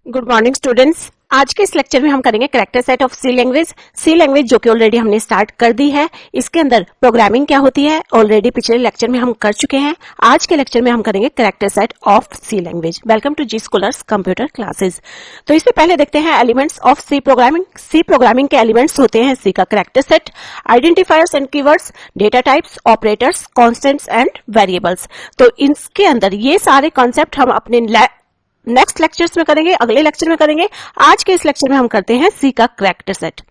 Good morning students. आज के इस लेक्चर में हम करेंगे character set of C language. C language जो कि ऑलरेडी हमने स्टार्ट कर दी है। इसके अंदर प्रोग्रामिंग क्या होती है ऑलरेडी पिछले लेक्चर में हम कर चुके हैं। आज के लेक्चर में हम करेंगे character set of C language. Welcome to G scholars computer classes. तो इससे पहले देखते हैं elements of C programming. C programming के एलिमेंट्स होते हैं सी का character set, identifiers and keywords, data types, operators, constants and variables. तो इसके अंदर ये सारे कॉन्सेप्ट हम अपने नेक्स्ट लेक्चर्स में करेंगे, अगले लेक्चर में करेंगे। आज के इस लेक्चर में हम करते हैं सी का character set,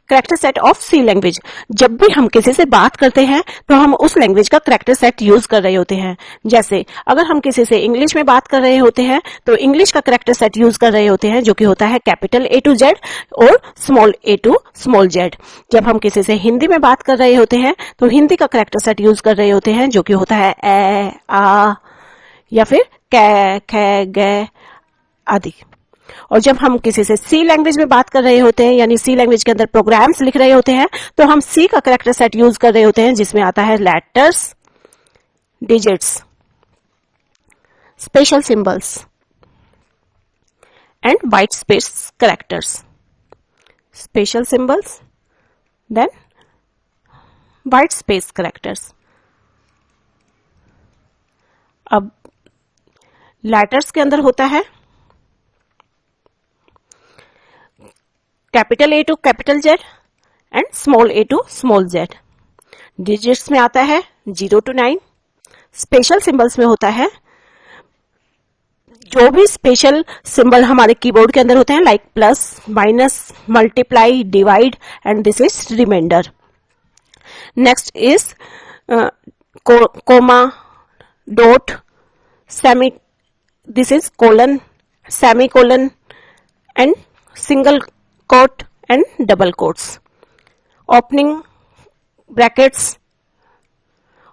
character set of C language. जब भी हम किसी से बात करते हैं तो हम उस लैंग्वेज का कैरेक्टर सेट यूज कर रहे होते हैं। जैसे अगर हम किसी से इंग्लिश में बात कर रहे होते हैं तो इंग्लिश का कैरेक्टर सेट यूज कर रहे होते हैं जो कि होता है कैपिटल A to Z और small a to small z। जब हम किसी से हिंदी में बात कर रहे होते हैं तो हिंदी का कैरेक्टर सेट यूज कर रहे होते हैं जो कि होता है ए, आ या फिर कै, खे, गे आदि। और जब हम किसी से सी लैंग्वेज में बात कर रहे होते हैं यानी सी लैंग्वेज के अंदर प्रोग्राम्स लिख रहे होते हैं तो हम सी का कैरेक्टर सेट यूज कर रहे होते हैं जिसमें आता है letters, digits, special symbols and white space characters. Special symbols then white space characters. अब लेटर्स के अंदर होता है capital A to capital Z and small a to small z। Digits में आता है 0 to 9। स्पेशल सिंबल्स में होता है जो भी स्पेशल सिंबल हमारे कीबोर्ड के अंदर होते हैं like plus, minus, multiply, divide and this is reminder. Next is comma, dot, semi, this is colon, semicolon and single quote and double quotes. Opening brackets,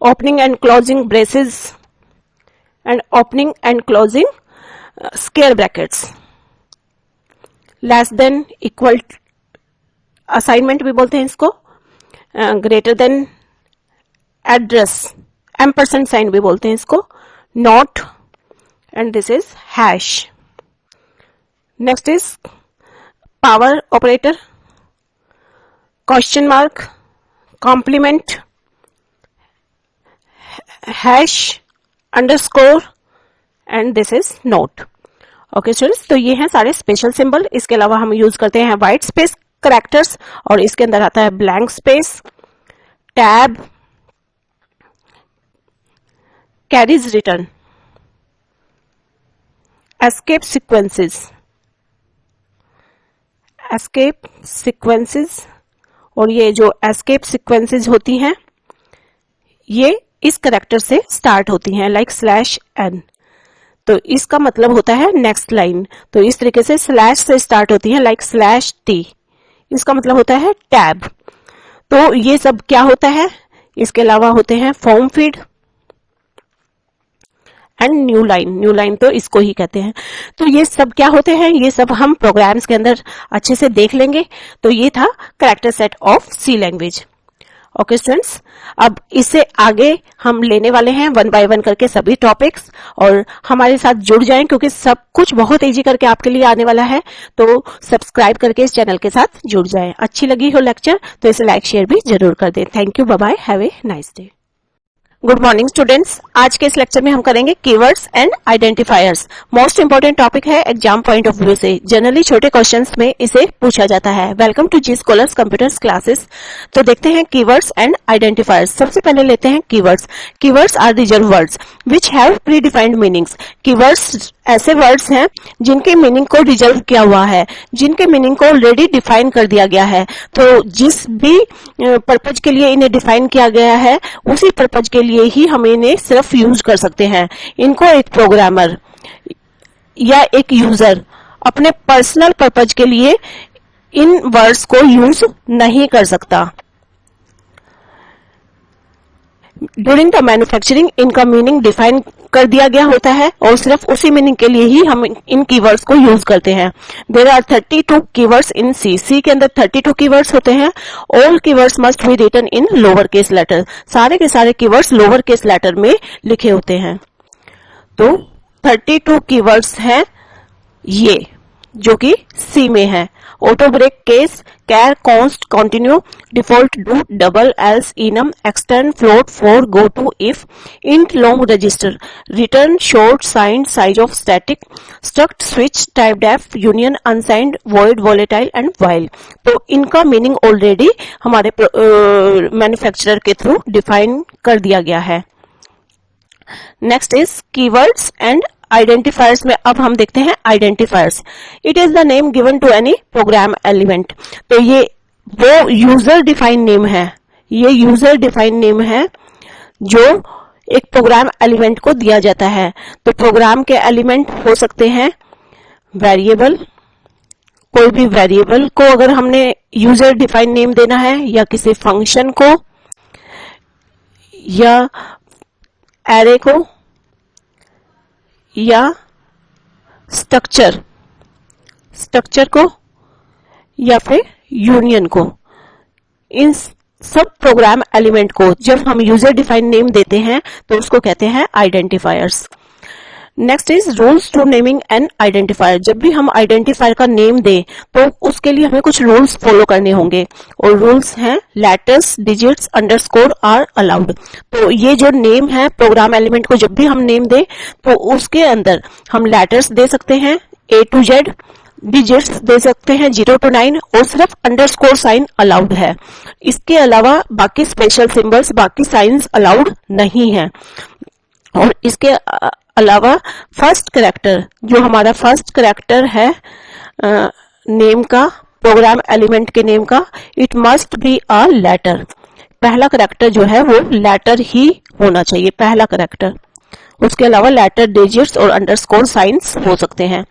opening and closing braces and opening and closing square brackets. Less than, equal, assignment भी बोलते हैं इसको, greater than, address, ampersand sign भी बोलते हैं इसको, not and this is hash. Next is power operator, question mark, complement, hash, underscore and this is note. Okay students, तो ये हैं सारे स्पेशल सिंबल। इसके अलावा हम यूज करते हैं वाइट स्पेस कैरेक्टर्स और इसके अंदर आता है blank space, tab, carries return, escape sequences, escape sequences. और ये जो एस्केप सीक्वेंसेस होती हैं ये इस कैरेक्टर से स्टार्ट होती हैं लाइक /n। तो इसका मतलब होता है नेक्स्ट लाइन। तो इस तरीके से स्लैश से स्टार्ट होती है लाइक /t। इसका मतलब होता है टैब। तो ये सब क्या होता है? इसके अलावा होते हैं form feed and new line. New line तो इसको ही कहते हैं। तो ये सब क्या होते हैं? ये सब हम प्रोग्राम्स के अंदर अच्छे से देख लेंगे। तो ये था character set of C language. Okay students, अब इससे आगे हम लेने वाले हैं 1 by 1 करके सभी टॉपिक्स और हमारे साथ जुड़ जाएं क्योंकि सब कुछ बहुत इजी करके आपके लिए आने वाला है। तो सब्सक्राइब करके इस चैनल के साथ जुड़ जाएं। अच्छी लगी हो लेक्चर तो इसे लाइक शेयर भी जरूर कर दें। Thank you, bye bye, have a nice day. Good morning students. आज के इस लेक्चर में हम करेंगे keywords and identifiers. Most important topic है एग्जाम पॉइंट ऑफ व्यू से। जनरली छोटे क्वेश्चंस में इसे पूछा जाता है। Welcome to G scholars computers classes. तो देखते हैं कीवर्ड्स एंड आइडेंटिफायर्स। सबसे पहले लेते हैं keywords. Keywords are reserved words which have predefined meanings. Keywords ऐसे वर्ड्स हैं जिनके मीनिंग को रिजर्व किया हुआ है, जिनके मीनिंग को ऑलरेडी डिफाइन कर दिया गया है। तो जिस भी पर्पज के लिए इन्हें डिफाइन किया गया है उसी पर्पज के लिए ही हम इन्हें सिर्फ यूज कर सकते हैं। इनको एक प्रोग्रामर या एक यूजर अपने पर्सनल पर्पज के लिए इन वर्ड्स को यूज नहीं कर सकता। ड्यूरिंग द मैन्युफैक्चरिंग इनका मीनिंग डिफाइन कर दिया गया होता है और सिर्फ उसी मीनिंग के लिए ही हम इन कीवर्ड्स को यूज करते हैं। There are 32 keywords in C. C के अंदर 32 कीवर्ड्स होते हैं। All keywords must be written in lower case letter. सारे के सारे कीवर्ड्स लोअर केस लेटर में लिखे होते हैं। तो 32 कीवर्ड्स हैं ये जो कि सी में है। Auto break case, char, const, continue, default, do, double, else, enum, extern, float, for, goto, if, int, long, register, return, short, signed, sizeof static, struct, switch, typedef, union, unsigned, void, volatile and while. तो इनका meaning already हमारे manufacturer के through define कर दिया गया है। Next is keywords and identifiers में अब हम देखते हैं identifiers. It is the name given to any program element. तो ये वो यूजर डिफाइन नेम है, ये यूजर डिफाइन नेम है जो एक प्रोग्राम एलिमेंट को दिया जाता है। तो प्रोग्राम के एलिमेंट हो सकते हैं वेरिएबल, कोई भी वेरिएबल को अगर हमने यूजर डिफाइन नेम देना है, या किसी फंक्शन को, या एरे को, या स्ट्रक्चर को, या फिर यूनियन को। इन सब प्रोग्राम एलिमेंट को जब हम यूजर डिफाइंड नेम देते हैं तो उसको कहते हैं identifiers. Next is rules to naming an identifier. जब भी हम आइडेंटिफायर का नेम दें तो उसके लिए हमें कुछ रूल्स फॉलो करने होंगे, और रूल्स हैं letters, digits, underscore are allowed. तो ये जो नेम है प्रोग्राम एलिमेंट को जब भी हम नेम दें तो उसके अंदर हम लेटर्स दे सकते हैं A to Z, डिजिट्स दे सकते हैं 0 to 9, और सिर्फ अंडरस्कोर साइन अलाउड है। इसके अलावा बाकी स्पेशल सिंबल्स, बाकी साइंस अलाउड नहीं है। और इसके अलावा फर्स्ट कैरेक्टर, जो हमारा फर्स्ट कैरेक्टर है नेम का, प्रोग्राम एलिमेंट के नेम का, it must be a letter. पहला कैरेक्टर जो है वो लेटर ही होना चाहिए, पहला कैरेक्टर। उसके अलावा लेटर, डिजिट्स और अंडरस्कोर साइंस हो सकते हैं।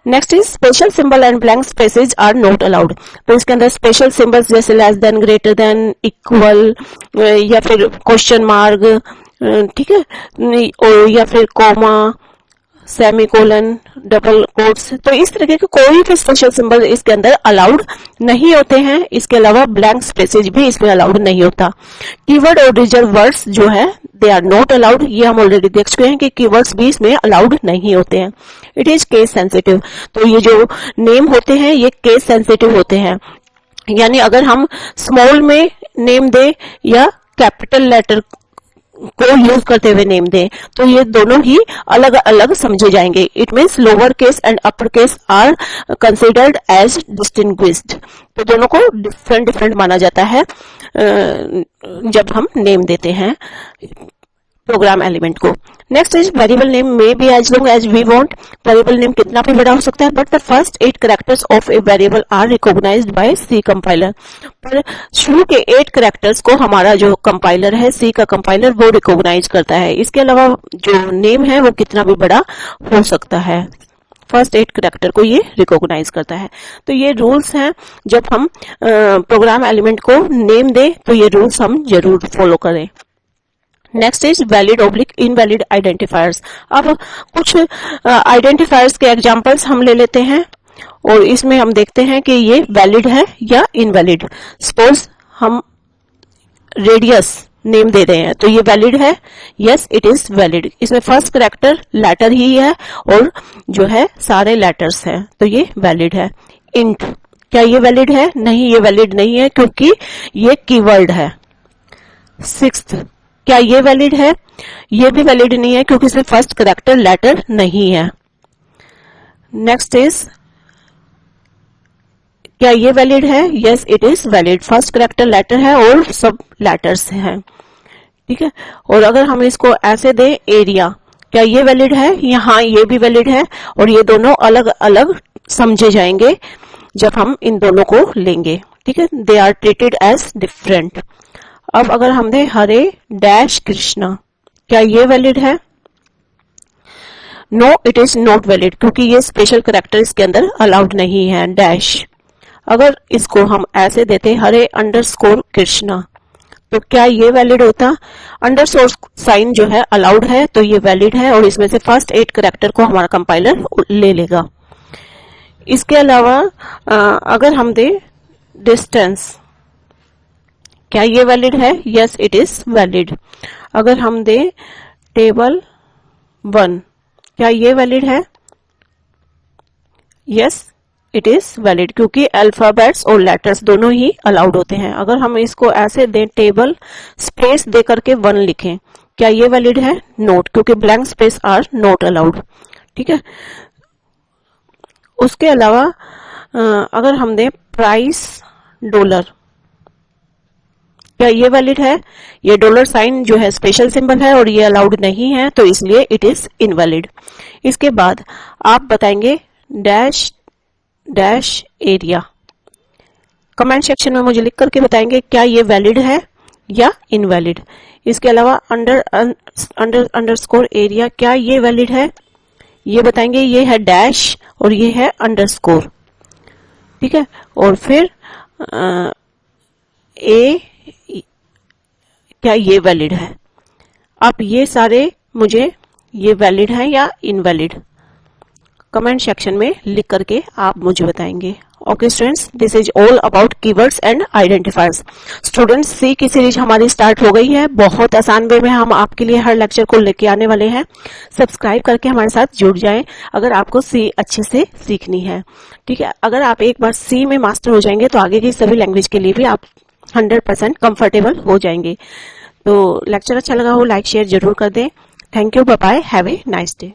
Next is special symbol and blank spaces are not allowed. तो इसके अंदर स्पेशल सिंबल्स जैसे less than, greater than, equal, या फिर क्वेश्चन मार्क, ठीक है, और या फिर कॉमा, सेमीकोलन, डबल कोट्स, तो इस तरह के कोई भी स्पेशल सिंबल इसके अंदर अलाउड नहीं होते हैं। इसके अलावा ब्लैंक स्पेसेज भी इसमें अलाउड नहीं होता। कीवर्ड और रिजर्व वर्ड्स जो है दे आर नॉट अलाउड। ये हम ऑलरेडी देख चुके हैं कि कीवर्ड्स भी इसमें अलाउड नहीं होते हैं। It is case sensitive. तो ये जो नेम होते हैं ये केस सेंसिटिव होते हैं, यानी अगर हम स्मॉल में नेम दें या कैपिटल लेटर को यूज करते हुए नेम दें तो ये दोनों ही अलग अलग समझे जाएंगे। It means lower case and upper case are considered as distinguished. तो दोनों को डिफरेंट डिफरेंट माना जाता है जब हम नेम देते हैं प्रोग्राम एलिमेंट को। Next is variable name may be as long as we want. Variable name कितना भी बड़ा हो सकता है, but the first 8 characters of a variable are recognized by C compiler. पर शुरू के 8 कैरेक्टर्स को हमारा जो कंपाइलर है, सी का कंपाइलर, वो रिकॉग्नाइज करता है। इसके अलावा जो नेम है वो कितना भी बड़ा हो सकता है, फर्स्ट 8 कैरेक्टर को ये रिकॉग्नाइज करता है। तो ये रूल्स हैं, जब हम प्रोग्राम एलिमेंट को नेम दें तो ये रूल्स हम जरूर फॉलो करें। Next is valid oblique invalid identifiers. अब कुछ आइडेंटिफायर्स के एग्जांपल्स हम ले लेते हैं और इसमें हम देखते हैं कि ये वैलिड है या इनवैलिड। सपोज हम रेडियस नेम दे रहे हैं तो ये वैलिड है, यस इट इज वैलिड। इसमें फर्स्ट कैरेक्टर लेटर ही है और जो है सारे लेटर्स हैं, तो ये वैलिड है। इंट, क्या ये वैलिड है? नहीं, ये वैलिड नहीं है क्योंकि ये कीवर्ड है। सिक्स्थ, क्या ये वैलिड है? ये भी वैलिड नहीं है क्योंकि इसमें फर्स्ट कैरेक्टर लेटर नहीं है। नेक्स्ट इज, क्या ये वैलिड है? Yes it is valid, first character letter है और सब लेटर्स हैं, ठीक है। और अगर हम इसको ऐसे दें एरिया, क्या ये वैलिड है? यहाँ ये भी वैलिड है और ये दोनों अलग अलग समझे जाएंगे जब हम इन दोनों को लेंगे, ठीक है। They are treated as different. अब अगर हम दें हरे डैश कृष्णा, क्या ये वैलिड है? No it is not valid क्योंकि ये स्पेशल कैरेक्टर इसके अंदर अलाउड नहीं है, डैश। अगर इसको हम ऐसे देते हरे अंडरस्कोर कृष्णा, तो क्या ये वैलिड होता? अंडरस्कोर साइन जो है अलाउड है तो ये वैलिड है और इसमें से फर्स्ट 8 कैरेक्टर को हमारा कंपाइलर ले लेगा। इसके अलावा अगर हम दें डिस्टेंस, क्या ये वैलिड है? Yes it is valid. अगर हम दें टेबल 1, क्या ये वैलिड है? यस इट इज वैलिड, क्योंकि अल्फाबेट्स और लेटर्स दोनों ही अलाउड होते हैं। अगर हम इसको ऐसे दें, टेबल स्पेस दे करके 1 लिखें, क्या ये वैलिड है? नोट, क्योंकि blank space are not allowed. ठीक है। उसके अलावा अगर हम दें प्राइस डॉलर, क्या ये वैलिड है? ये डॉलर साइन जो है स्पेशल सिंबल है और ये अलाउड नहीं है, तो इसलिए इट इज इनवैलिड। इसके बाद आप बताएंगे dash dash area. Comment section में मुझे लिख करके बताएंगे क्या ये वैलिड है या इनवैलिड। इसके अलावा अंडरस्कोर एरिया, क्या ये वैलिड है? ये बताएंगे ये है डैश और ये है अंडरस्कोर। ठीक है। और फिर क्या ये वैलिड है? आप ये सारे मुझे ये वैलिड है या इनवैलिड कमेंट सेक्शन में लिख करके आप मुझे बताएंगे। Okay students, this is all about keywords and identifiers. Students, C की सीरीज हमारी स्टार्ट हो गई है। बहुत आसान वे में हम आपके लिए हर लेक्चर को लेके आने वाले हैं। सब्सक्राइब करके हमारे साथ जुड़ जाएं अगर आपको सी अच्छे से सीखनी है। ठीक है। अगर आप एक बार सी में मास्टर हो जाएंगे तो आगे की सभी लैंग्वेज के लिए भी आप 100% कंफर्टेबल हो जाएंगे। तो लेक्चर अच्छा लगा हो लाइक शेयर जरूर कर दें। Thank you, bye bye, have a nice day.